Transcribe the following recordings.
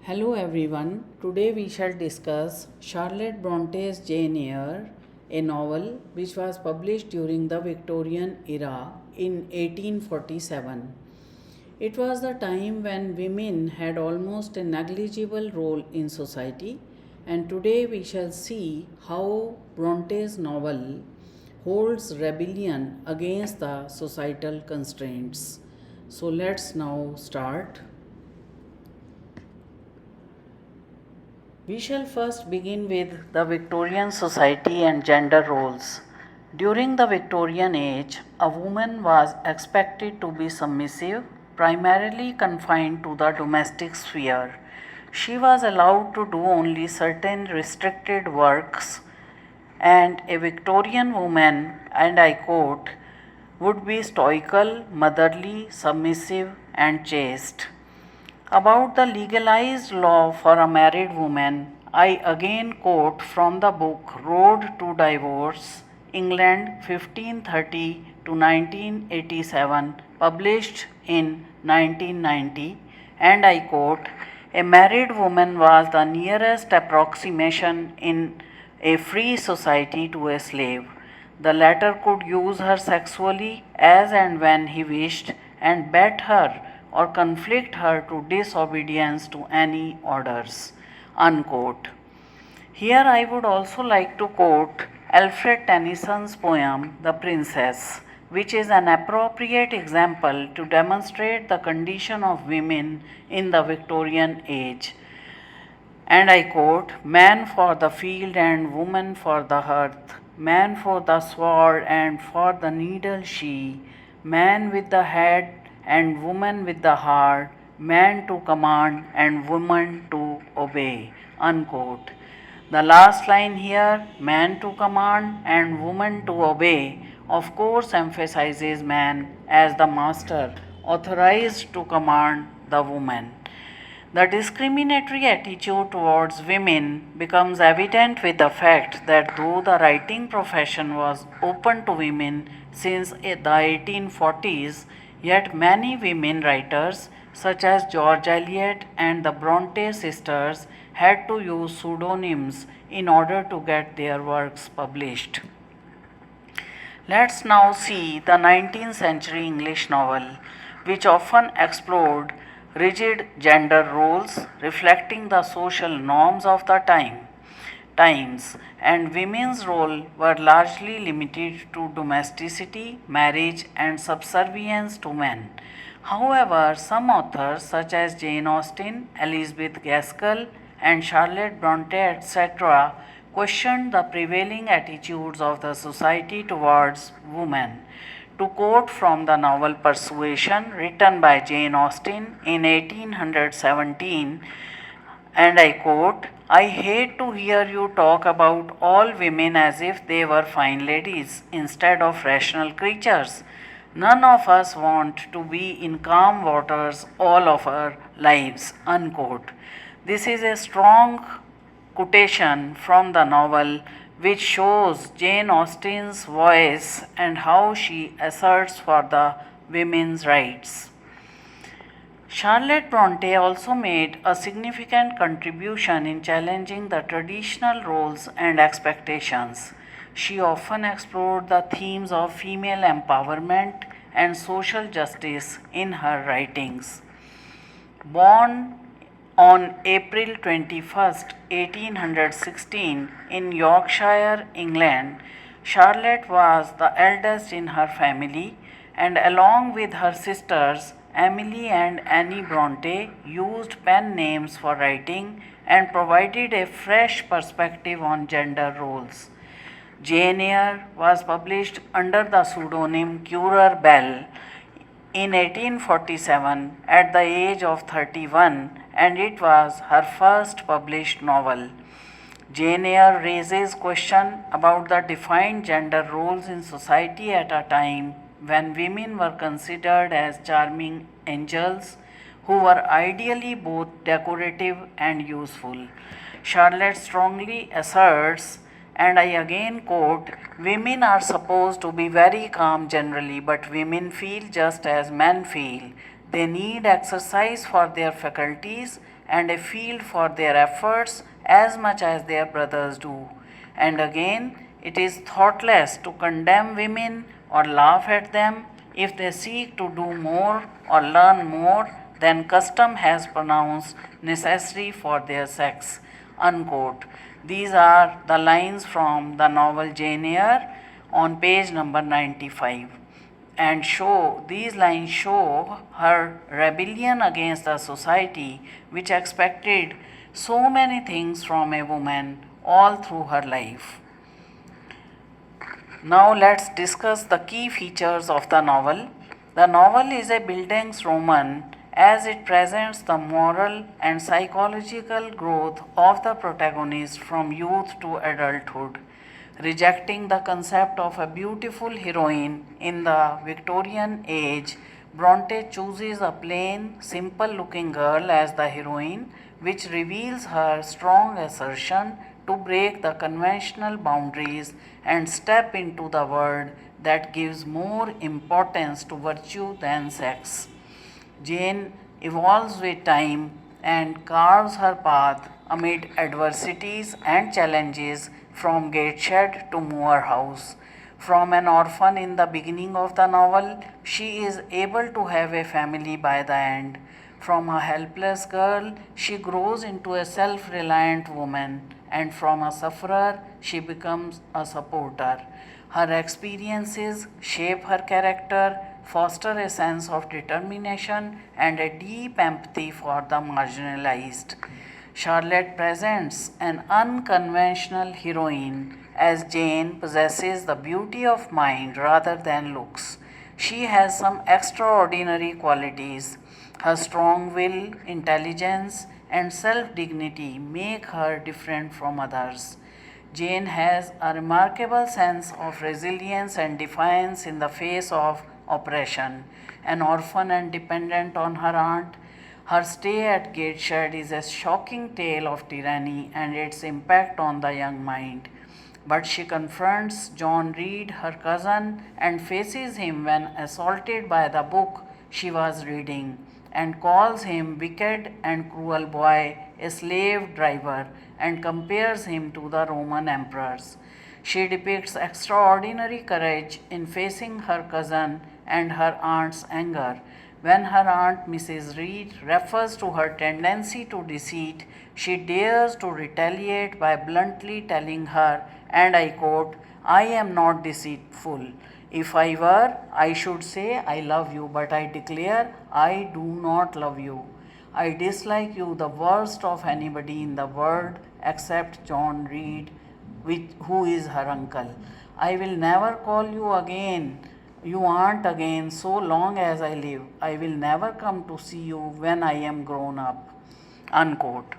Hello everyone. Today we shall discuss Charlotte Bronte's Jane Eyre, a novel which was published during the Victorian era in 1847. It was the time when women had almost a negligible role in society, and today we shall see how Bronte's novel holds rebellion against the societal constraints. So let's now start. We shall first begin with the Victorian society and gender roles. During the Victorian age, a woman was expected to be submissive, primarily confined to the domestic sphere. She was allowed to do only certain restricted works, and a Victorian woman, and I quote, would be stoical, motherly, submissive, and chaste. About the legalized law for a married woman, I again quote from the book Road to Divorce, England 1530 to 1987, published in 1990, and I quote, a married woman was the nearest approximation in a free society to a slave. The latter could use her sexually as and when he wished and bet her or conflict her to disobedience to any orders. Unquote. Here I would also like to quote Alfred Tennyson's poem The Princess, which is an appropriate example to demonstrate the condition of women in the Victorian age. And I quote, man for the field and woman for the hearth, man for the sword and for the needle she, man with the head and woman with the heart, man to command and woman to obey. Unquote. The last line here, man to command and woman to obey, of course emphasizes man as the master authorized to command the woman. The discriminatory attitude towards women becomes evident with the fact that though the writing profession was open to women since the 1840s, yet many women writers, such as George Eliot and the Bronte sisters, had to use pseudonyms in order to get their works published. Let's now see the 19th century English novel, which often explored rigid gender roles reflecting the social norms of the times, and women's role were largely limited to domesticity, marriage, and subservience to men. However, some authors such as Jane Austen, Elizabeth Gaskell, and Charlotte Bronte, etc., questioned the prevailing attitudes of the society towards women. To quote from the novel Persuasion, written by Jane Austen in 1817, and I quote, I hate to hear you talk about all women as if they were fine ladies instead of rational creatures. None of us want to be in calm waters all of our lives. Unquote. This is a strong quotation from the novel which shows Jane Austen's voice and how she asserts for the women's rights. Charlotte Bronte also made a significant contribution in challenging the traditional roles and expectations. She often explored the themes of female empowerment and social justice in her writings. Born on April 21, 1816, in Yorkshire, England, Charlotte was the eldest in her family, and along with her sisters, Emily and Annie Bronte used pen names for writing and provided a fresh perspective on gender roles. Jane Eyre was published under the pseudonym Currer Bell in 1847 at the age of 31, and it was her first published novel. Jane Eyre raises question about the defined gender roles in society at a time when women were considered as charming angels who were ideally both decorative and useful. Charlotte strongly asserts, and I again quote, women are supposed to be very calm generally, but women feel just as men feel. They need exercise for their faculties and a field for their efforts as much as their brothers do. And again, it is thoughtless to condemn women or laugh at them if they seek to do more or learn more than custom has pronounced necessary for their sex. Unquote. These are the lines from the novel Jane Eyre on page number 95, and show these lines show her rebellion against the society which expected so many things from a woman all through her life. Now let's discuss the key features of the novel. The novel is a Bildungsroman as it presents the moral and psychological growth of the protagonist from youth to adulthood. Rejecting the concept of a beautiful heroine in the Victorian age, Bronte chooses a plain, simple looking girl as the heroine, which reveals her strong assertion to break the conventional boundaries and step into the world that gives more importance to virtue than sex. Jane evolves with time and carves her path amid adversities and challenges from Gateshead to Moor House. From an orphan in the beginning of the novel, she is able to have a family by the end. From a helpless girl, she grows into a self reliant woman, and from a sufferer, she becomes a supporter. Her experiences shape her character, foster a sense of determination, and a deep empathy for the marginalized. Charlotte presents an unconventional heroine as Jane possesses the beauty of mind rather than looks. She has some extraordinary qualities. Her strong will, intelligence, and self dignity make her different from others. Jane has a remarkable sense of resilience and defiance in the face of oppression. An orphan and dependent on her aunt, her stay at Gateshead is a shocking tale of tyranny and its impact on the young mind. But she confronts John Reed, her cousin, and faces him when assaulted by the book she was reading, and calls him wicked and cruel boy, a slave driver, and compares him to the Roman emperors. She depicts extraordinary courage in facing her cousin and her aunt's anger. When her aunt Mrs. Reed refers to her tendency to deceit, she dares to retaliate by bluntly telling her, and I quote, I am not deceitful. If I were, I should say I love you, but I declare I do not love you. I dislike you the worst of anybody in the world except John Reed, who is her uncle. I will never call you again, you aunt again, so long as I live. I will never come to see you when I am grown up. Unquote.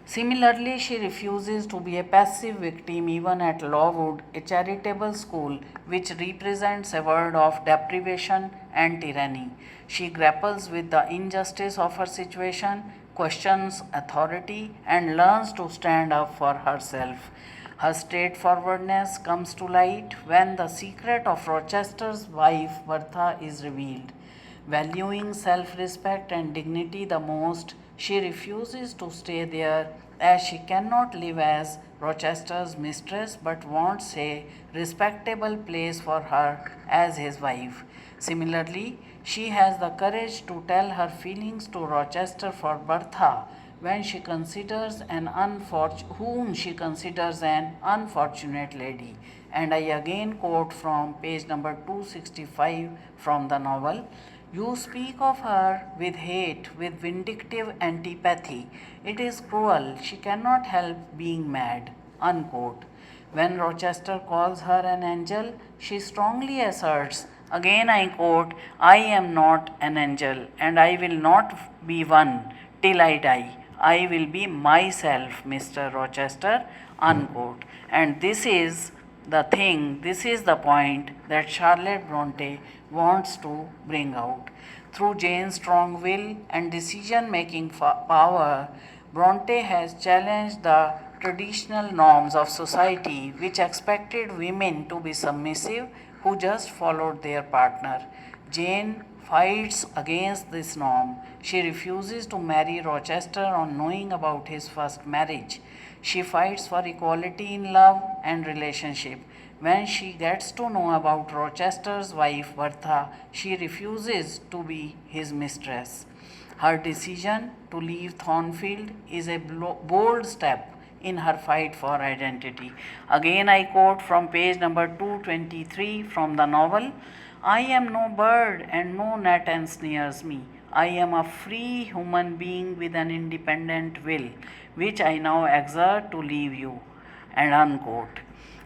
Similarly, she refuses to be a passive victim even at Lowood, a charitable school which represents a world of deprivation and tyranny. She grapples with the injustice of her situation, questions authority, and learns to stand up for herself. Her straightforwardness comes to light when the secret of Rochester's wife Bertha is revealed. Valuing self respect and dignity the most, she refuses to stay there as she cannot live as Rochester's mistress but wants a respectable place for her as his wife. Similarly, she has the courage to tell her feelings to Rochester for Bertha when she considers whom she considers an unfortunate lady. And I again quote from page number 265 from the novel. You speak of her with hate, with vindictive antipathy. It is cruel. She cannot help being mad. Unquote. When Rochester calls her an angel, she strongly asserts, again I quote, I am not an angel, and I will not be one till I die. I will be myself, Mr. Rochester. Unquote. And this is the point that Charlotte Bronte wants to bring out. Through Jane's strong will and decision making power, Bronte has challenged the traditional norms of society which expected women to be submissive who just followed their partner. Jane fights against this norm. She refuses to marry Rochester on knowing about his first marriage. She fights for equality in love and relationship. When she gets to know about Rochester's wife Bertha, she refuses to be his mistress. Her decision to leave Thornfield is a bold step in her fight for identity. Again, I quote from page number 223 from the novel. I am no bird and no gnat ensnares me. I am a free human being with an independent will, which I now exert to leave you. And unquote.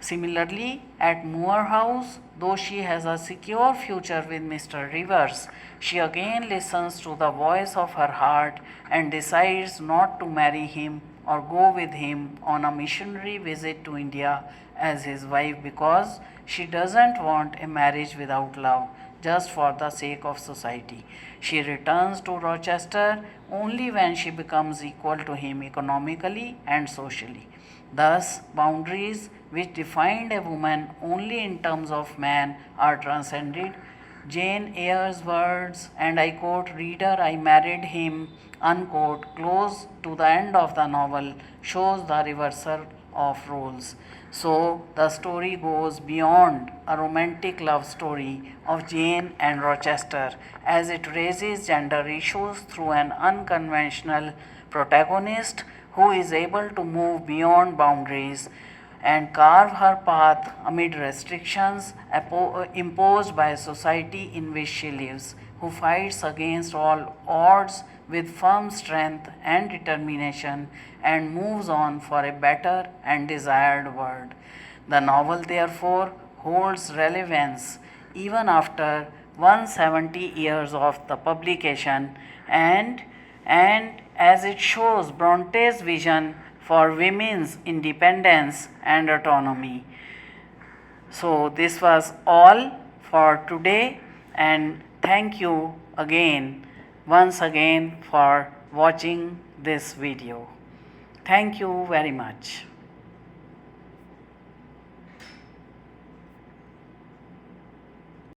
Similarly, at Moor House, though she has a secure future with Mr. Rivers, she again listens to the voice of her heart and decides not to marry him or go with him on a missionary visit to India as his wife because she doesn't want a marriage without love just for the sake of society. She returns to Rochester only when she becomes equal to him economically and socially. Thus, boundaries which defined a woman only in terms of man are transcended. Jane Eyre's words, and I quote, Reader, I married him, unquote, close to the end of the novel, shows the reversal of roles. So the story goes beyond a romantic love story of Jane and Rochester as it raises gender issues through an unconventional protagonist who is able to move beyond boundaries and carve her path amid restrictions imposed by society in which she lives, who fights against all odds with firm strength and determination and moves on for a better and desired world. The novel, therefore, holds relevance even after 170 years of the publication and as it shows Bronte's vision for women's independence and autonomy. So, this was all for today, and thank you again, once again, for watching this video. Thank you very much.